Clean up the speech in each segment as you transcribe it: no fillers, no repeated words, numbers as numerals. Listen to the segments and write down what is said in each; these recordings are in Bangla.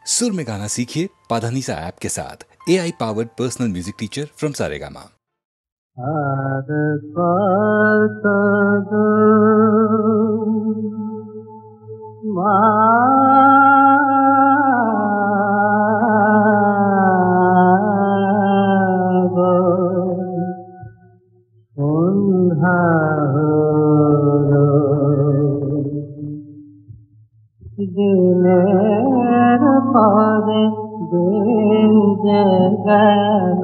सुर में गाना सीखिए पाधानीसा ऐप के साथ। AI powered personal music teacher from Saregama. দিনের পরে দিন যে গেল,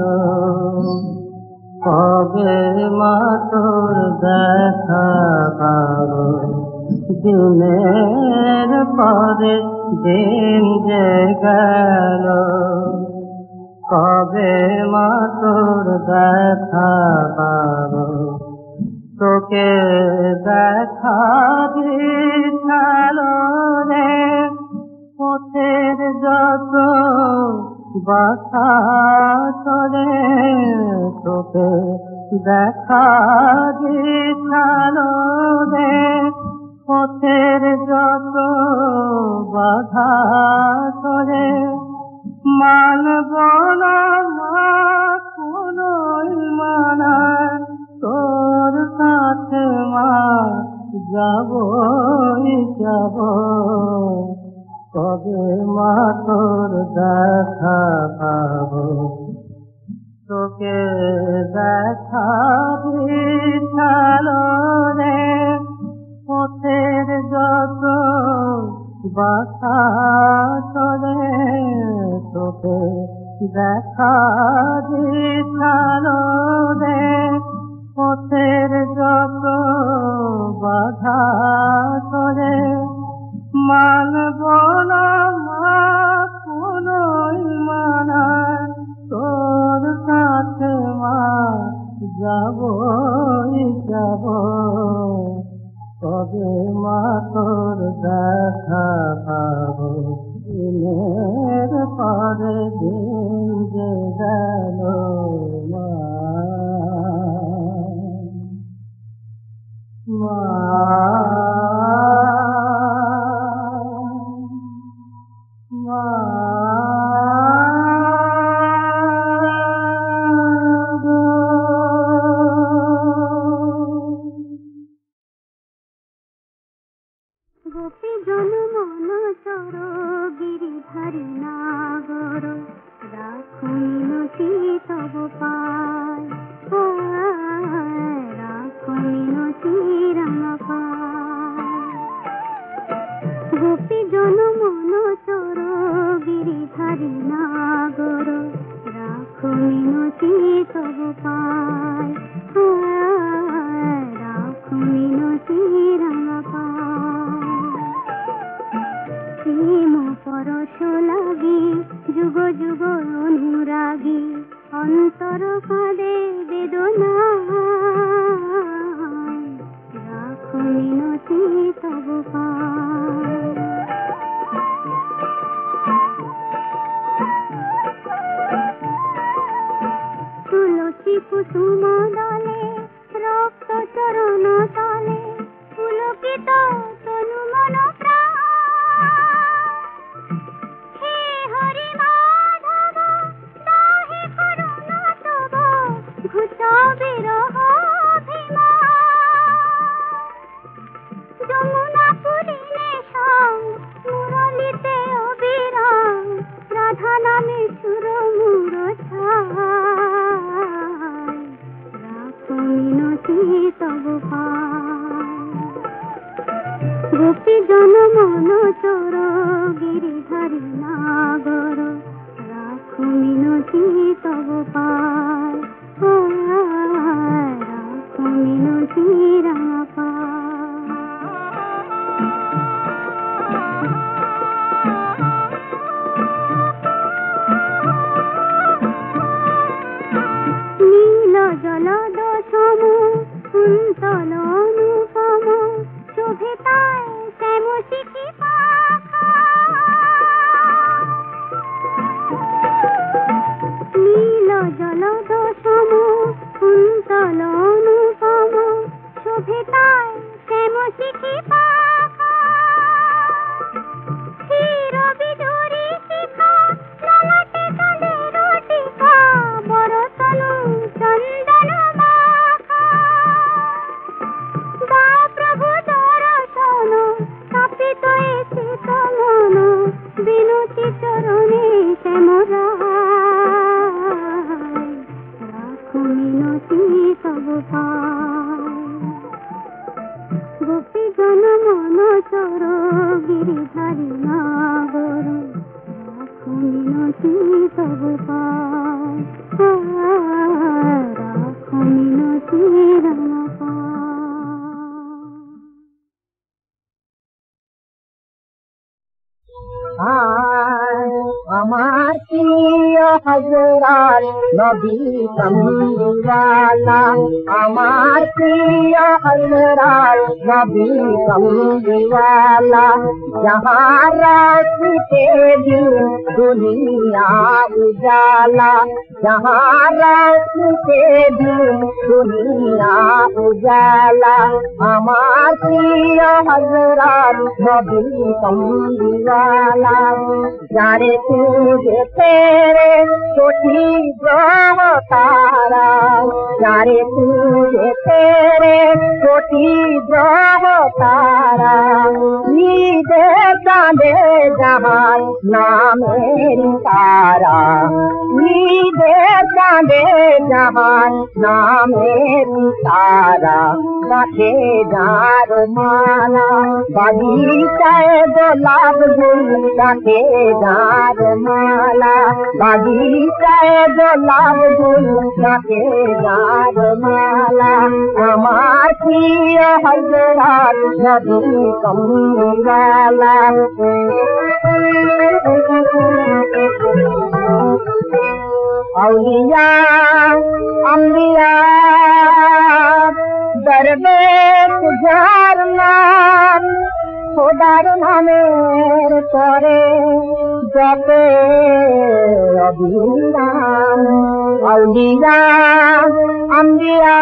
কবে মা তোর দেখা পাবো। দিনের পরে দিন যে গেল, কবে মা তোর দেখা পাবো। তোকে দেখা দিশালো রে পথের যত বাধা চলে, তোকে দেখা দিশালো রে পথের যত বাধা চলে। মানব না মা কোনোই মানা, তোর কাছে মা যাবই যাব। কবে মা তোর দেখা পাবো। তোকে দেখা দিশালো রে পথের যত বাধা চলে, তোকে দেখা দিশালো রে পথের যত বাধা চলে। মানব না মা কোনোই মানা, তোর কাছে মা যাবই যাব। কবে মা তোর দেখা পাবো। দিনের পরে দিন যে গেল মা, মা মা। গোপী জনমন চর গিরিধারী নাগর, রাখো মিনতি তব পায়, রাখো মিনতি রাম পায়। গোপী জনমন চর গিরিধারী নাগর, রাখো মিনতি তব পায়, রাখো মিনতি রাম পায়। প্রেম পরশ লাগি যুগ যুগ অনুরাগী, অন্তর কাঁদে বেদনা, রাখো মিনতি তব পায়। তুলসী কুসুম দলে রক্ত চরণ তলে, পুলকিত তনু মন প্রাণ। হে হরি মাধব দাহে করুণ তব, ঘুচা বিরহ যমুনা পুরিনে সং মুরলিতে অবিরাম, রাধা নামে সুর মুর ছায়, मिनती तब पार राखो मिनती रमा আমার প্রিয় হযরত নবী কমলিওয়ালা আমার প্রিয় হযরত নবী কমলিওয়ালা जहाँ रास्ते दिन दुनिया उजाला जहाँ रास्ते दिन दुनिया उजाला আমার প্রিয় হযরত নবী কমলিওয়ালা जाने तुझे तेरे कोटि ग्रह तारा जाने तुझे तेरे कोटि ग्रह तारा ईदे चांदे जहाँ नामेरी तारा ईदे चांदे जहाँ नामेरी तारा रखे जार माला बगीचाए गुलाब गुल रखे जार माला बगीचाए गुलाब गुल रखे जार माला हमार प्रिय हज़रत नबी कमलिवाला औलिया अंबिया दरवेश जारनाम खुदार नामेर करे जपे अभिराम औलिया अंबिया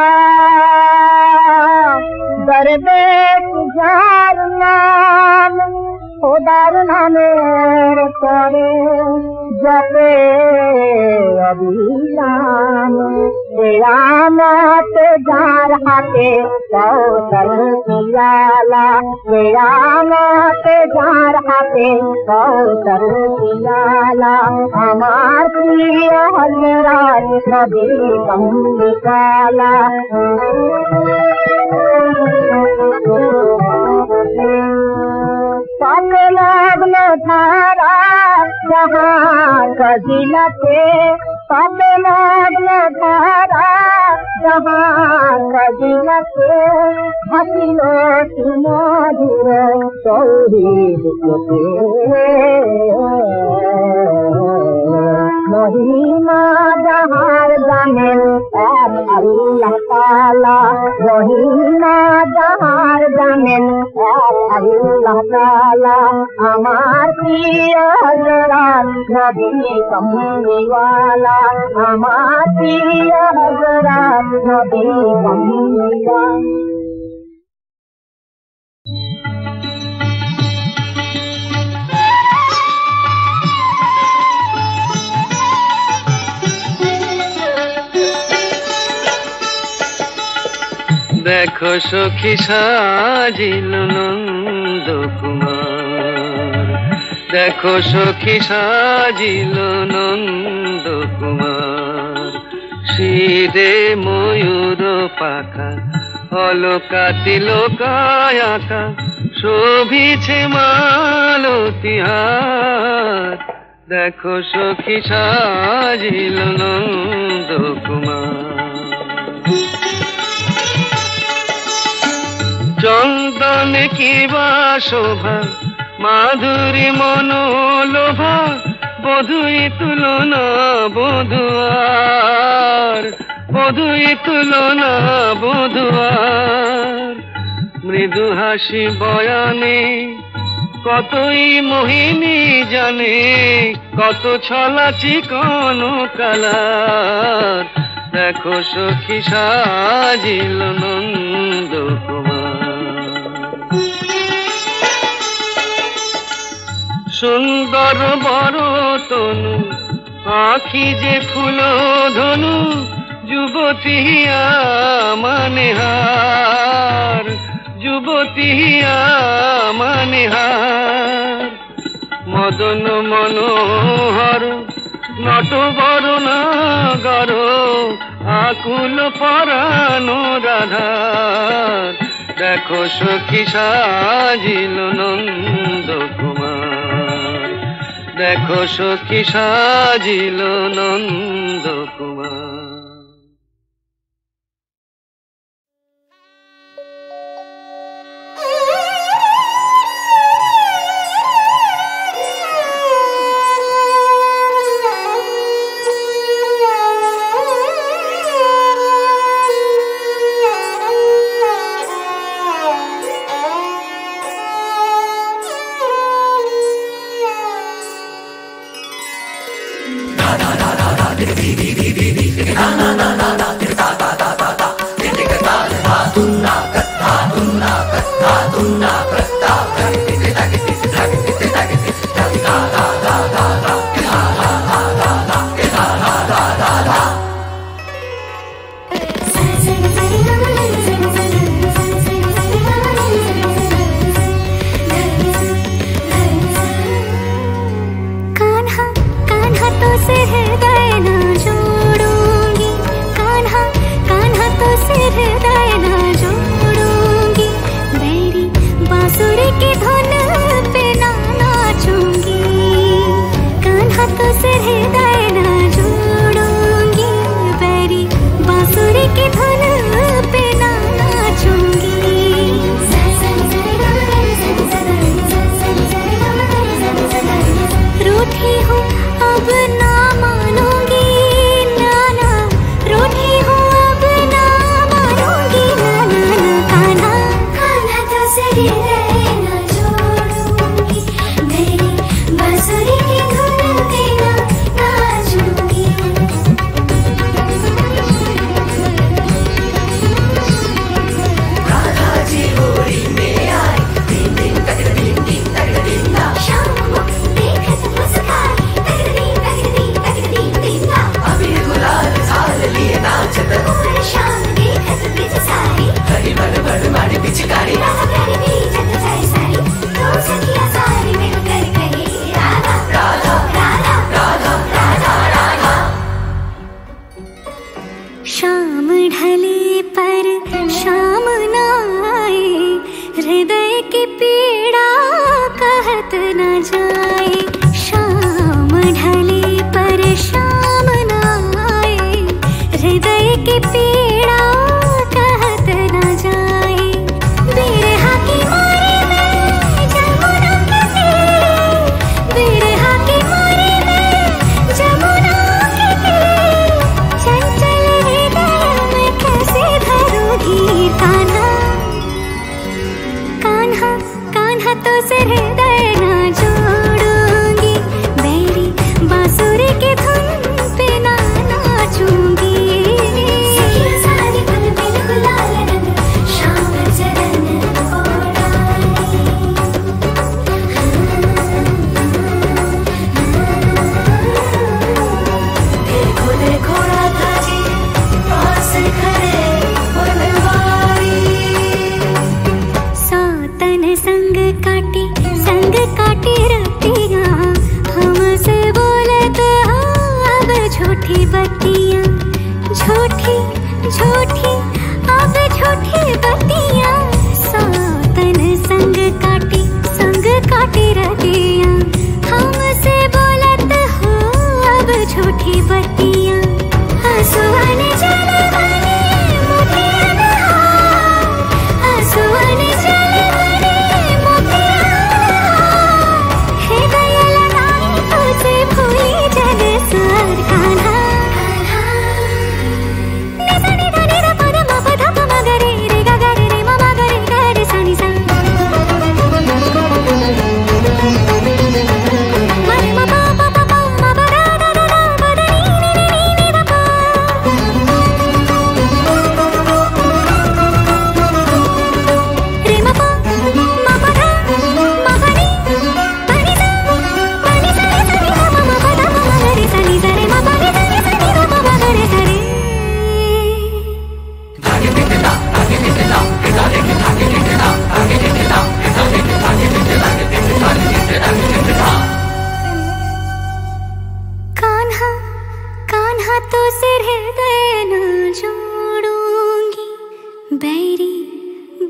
दरवेश जारनाम खुदार नामेर करे जपे अभिराम क़यामत जार हाथे कौसर पियाला क़यामत जार हाथे कौसर पियाला हमार प्रिय हज़रत नबी कमलिवाला लग्न धारा जहाँ कजिलते सब लग्न धारा जहाँ कजिलते हसिलो सुमधुर सौरीद महिमा जहाँ जानेन अल्लाह ताला महिमा जहाँ जानेन अल्लाह ताला हमार प्रिय हज़रत नबी कमलिवाला हमार प्रिय हज़रत नबी कमलिवाला देखो सखी साजिल नंद कुमार देखो सखी साजिल नंद कुमार शीरे मयूर पाखा अलका तिलकाय आँका शोभिছে মালতী হার देखो सखी साजिल नंद कुमार चंदन की शोभा माधुरी मनोलोभा बधुई तुलना बधुआर बधुई तुलना बधुआर मृदु हासि बयाने कतई मोहिनी जाने कत छला चिकन कालार देखो सखी साजिल नंद कुमार सुंदर बड़ तनु आखि जे फूल धनु युवती मानेहार युवती मानेहार मदन मनोहर नट बरुणागर आकुल परानो राधार देखो सखी साजिल नंद कुमार দেখো সখী সাজিল নন্দ কুমার।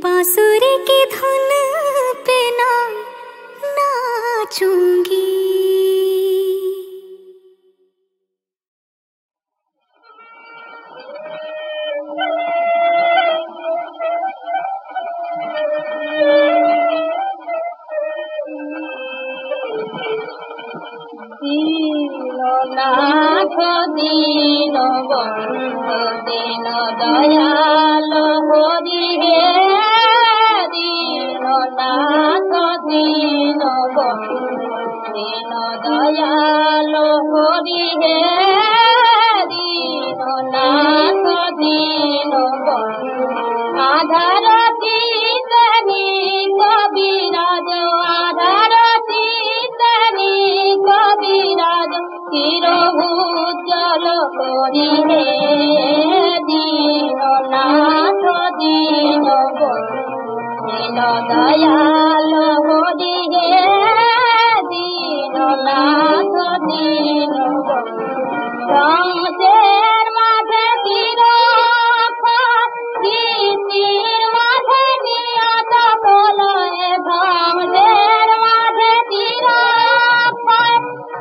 बांसुरी की धुन पे ना नाचूंगी। দীননাথ দীন বন্ধু দীন দয়াল হরি হে দীননাথ দীন বন্ধু দীন দয়াল হরি হে দীননাথ দীন বন্ধু আধার চিতনি কবিরাজ আধার চিতনি কবিরাজ চির উজ্জ্বল করি হে দীননাথ দীন বন্ধু দীন দয়াল হরি হে দীননাথ দীন বন্ধু সংসের মাঝে গীতির মাঝে নিয়ত প্রলয় ধ্বংসের মাঝে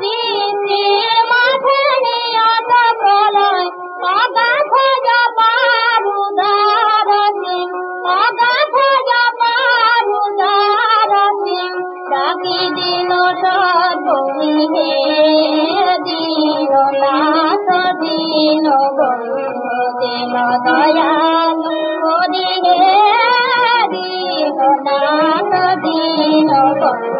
গীতির মাঝে নিয়ত প্রলয় অগাধ জপারুদার সিং অগাধ জপারুদার সিং ডাকি দিল সর্বমি হে দীননাথ দীন বন্ধু দীন দয়াল হরি হে দীননাথ দীন বন্ধু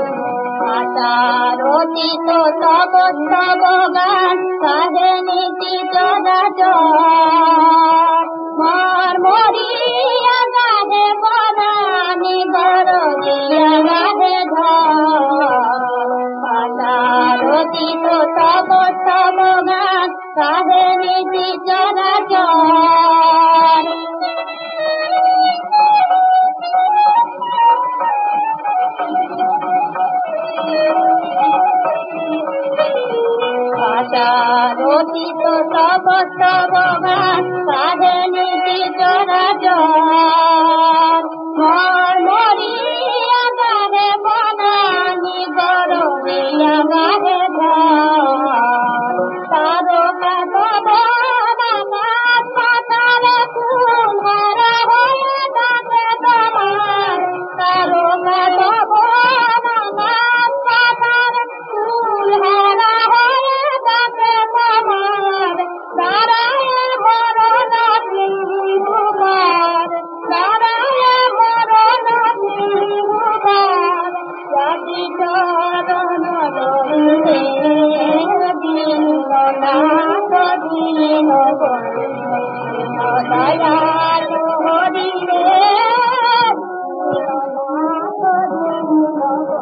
আচারোচিত তব তব গান কাহে নীতি চরাচর মরিয়া গাধে বনানি গরজিয়া গাধে ধর আচারোচিত তব তব গান কাহে নীতি চরাচর আচারোচিত তব তব গান কাহে নীতি চরাচর মরিয়া গাধে বনানি গরজিয়া গাধে ধর তারকা তব নামাজ পাতালে কুমারা হয়ে ডাকে তোমার তারকা তব নামাজ পাতালে কুলহারা হয়ে ডাকে তোমার দাঁড়ায় মরণ সিংহুবার দাঁড়ায় মরণ সিংহুবার জাতি চরণ ধরিলে দীননাথ দীন বন্ধু দয়াল হরি হে দীননাথ দীন বন্ধু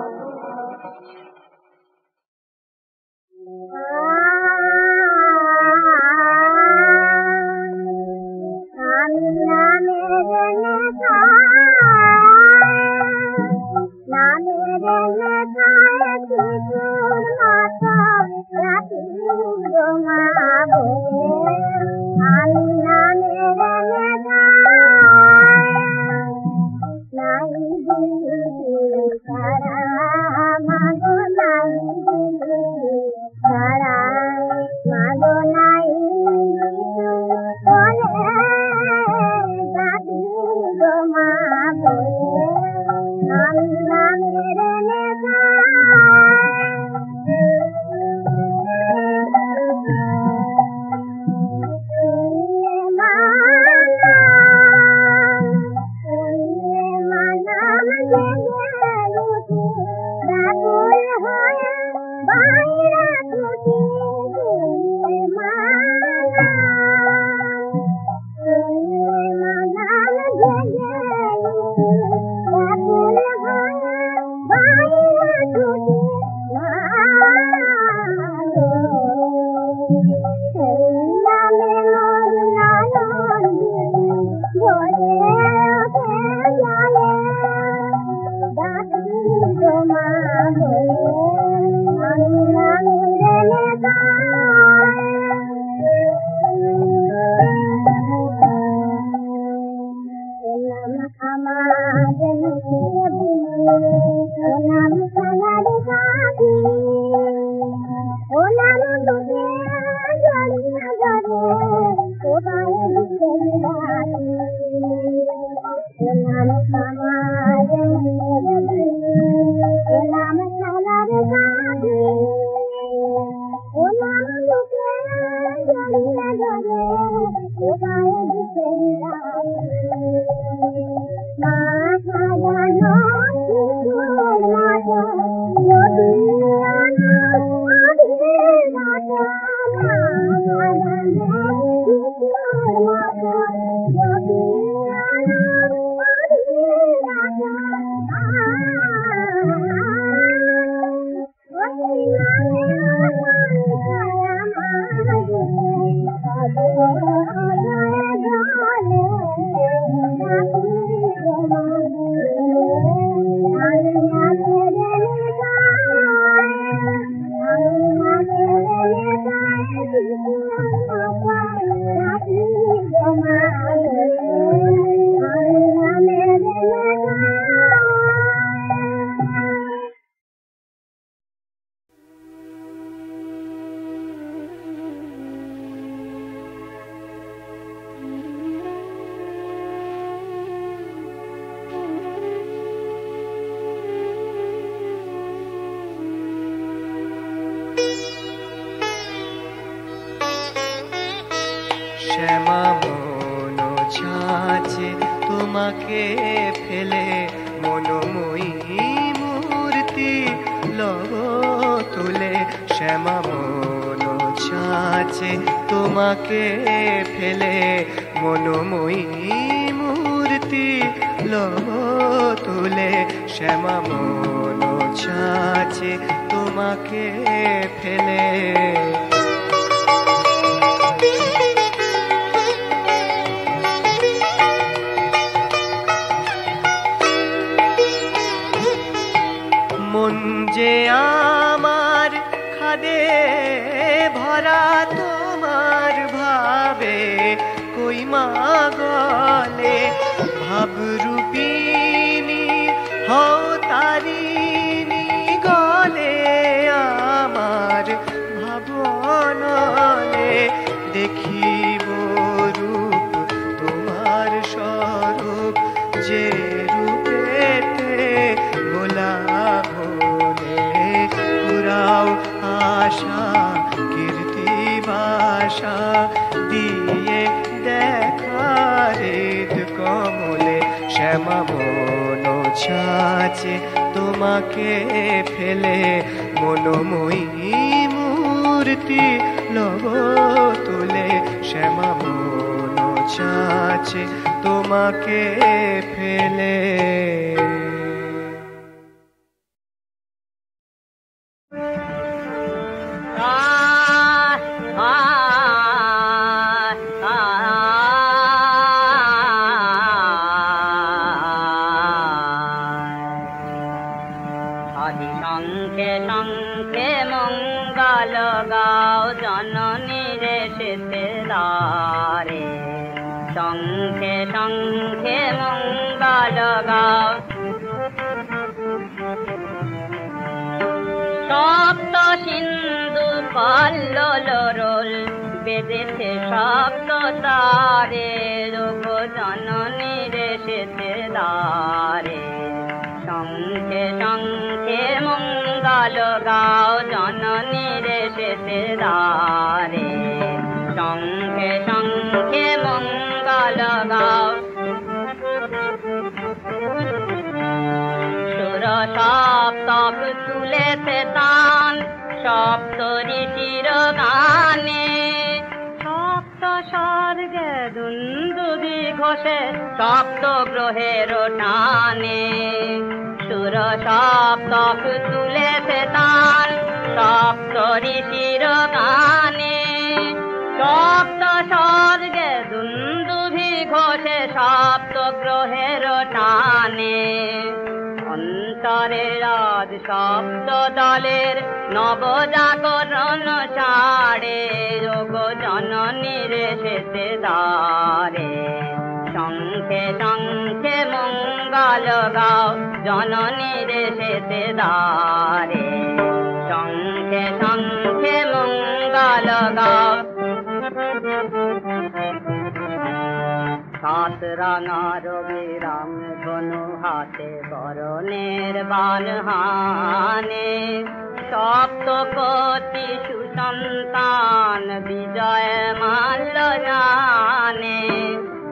শ্যামা মন ছাঁচে তোমাকে ফেলে মনোময়ী মূর্তি লব তুলে শ্যামা মন ছাঁচে তোমাকে ফেলে মনোময়ী মূর্তি লব তুলে শ্যামা মন ছাঁচে তোমাকে ফেলে মন যে আমার খাদে ভরা তোমার ভাবে কই মা গলে ভাবরূপিণী হও তারিণী গলে আমার ভাবনলে দেখিব রূপ তোমার স্বরূপ যে রূপেতে ভোলা ভোলে পুরাও আশা কীর্তি ভাষা দিয়ে দেখারে কমলে শ্যামা মন ছাঁচে তোমাকে ফেলে মনোময়ী মূর্তি লব তুলে শ্যামা মন ছাঁচে তোমাকে ফেলে শঙ্খে শঙ্খে মঙ্গল গাও জননী রে সেতেদারে শঙ্খে শঙ্খে মঙ্গল গাও সপ্ত সিন্ধু কল্লোল বেদেছে সপ্ত তারে যোগ জননী রে সেতেদারে শঙ্খে শঙ্খে মঙ্গল গাও জননী রে সেতেদারে শঙ্খে শঙ্খে মঙ্গল গাও সুর সপ্তক তুলেছে তান সপ্ত ঋষির গানে সপ্ত স্বর্গে দুন্দুভি ঘোষে সপ্ত গ্রহের টানে সুর সপ্তক তুলেছে তান সপ্ত ঋষির গানে সপ্ত স্বর্গে দুন্দুভি ঘোষে সপ্ত গ্রহের টানে অন্তরে রাজ শব্দ দলের নবজাগরণ ছাড়ে যোগ জননী রে সেতেদারে শঙ্খে শঙ্খে মঙ্গল গাও জননী রে সেতেদারে শঙ্খে শঙ্খে মঙ্গল গাও সাত রাঙার বিরাম ধনু হাতে বরণের বান হানে সপ্ত কোটি সুসন্তান বিজয় মাল্য জানে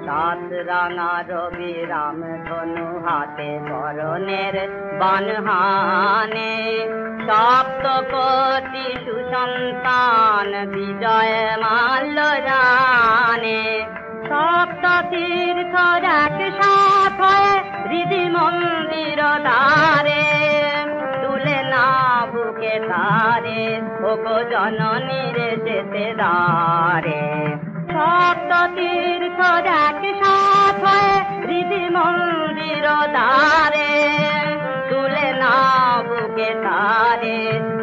সাত রাঙার বিরাম ধনু হাতে বরণের বান হানে সপ্ত কোটি সুসন্তান বিজয় মাল্য জানে সপ্ত তীর্থ এক সাথ হয়ে হৃদি মন্দির দ্বারে তুলে না বুকে তারে ওগো জননী রে সেতেদারে সপ্ত তীর্থ এক সাথ হয়ে হৃদি মন্দির দ্বারে তুলে না বুকে তারে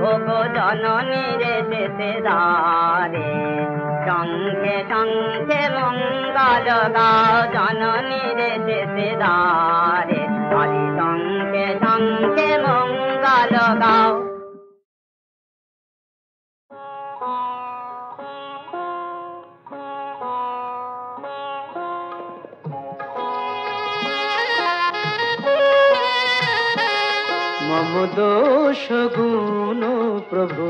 ওগো জননী রে সেতেদারে শঙ্খে শঙ্খে মঙ্গল গাও জননী রে সেতেদারে হরি শঙ্খে শঙ্খে মঙ্গল গাও মম দোষ গুণ প্রভু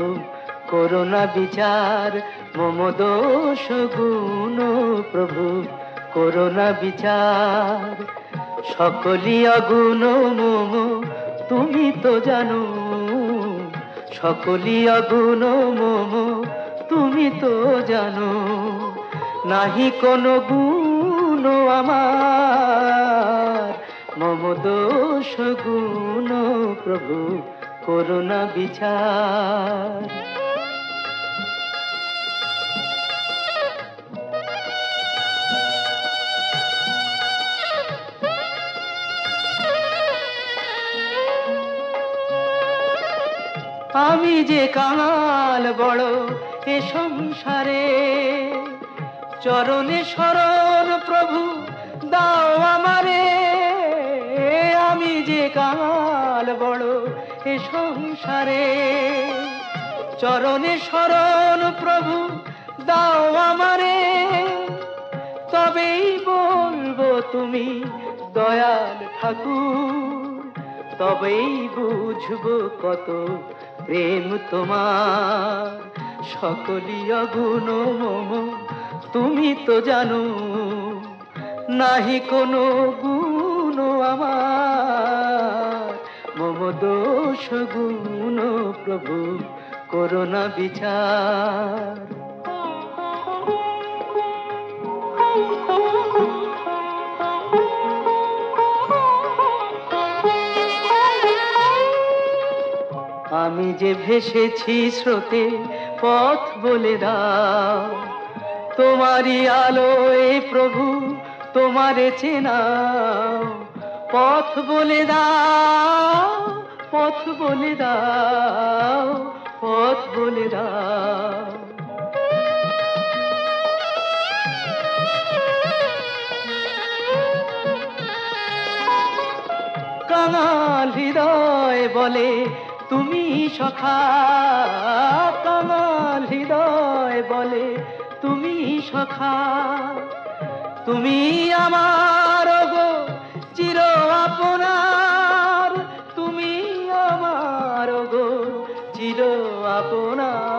করোনা বিচার মম দোষ গুণ প্রভু করোনা বিচার সকলি অগুণ মম তুমি তো জানো সকলি অগুণ মম তুমি তো জানো নাহি কোনো গুণ আমার মম দোষ গুণ প্রভু করোনা বিচার আমি যে কাঙাল বড় এ সংসারে চরণে শরণ প্রভু দাও আমারে আমি যে কাঙাল বড় এ সংসারে চরণে শরণ প্রভু দাও আমারে তবেই বলবো তুমি দয়াল ঠাকুর তবেই বুঝবো কত প্রেম তোমার সকলি অগুণ মম তুমি তো জানো নাহি কোনো গুণ আমার মম দোষ গুণ প্রভু করোনা বিচার আমি যে ভেসেছি স্রোতে পথ বলে দাও তোমারই আলোয় প্রভু তোমারে চেনাও পথ বলে দাও পথ বলে দাও পথ বলে দাও কাঙাল হৃদয় বলে তুমি সখা কাঙাল হৃদয় বলে তুমি সখা তুমি আমার গো চির আপনার তুমি আমার গো চির আপনার